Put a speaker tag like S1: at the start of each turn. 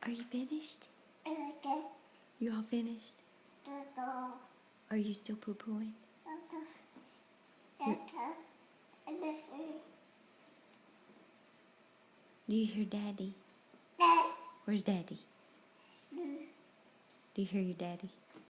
S1: Are you finished? You all finished? Are you still poo-pooing? Do you hear Daddy? Where's Daddy? Do you hear your daddy?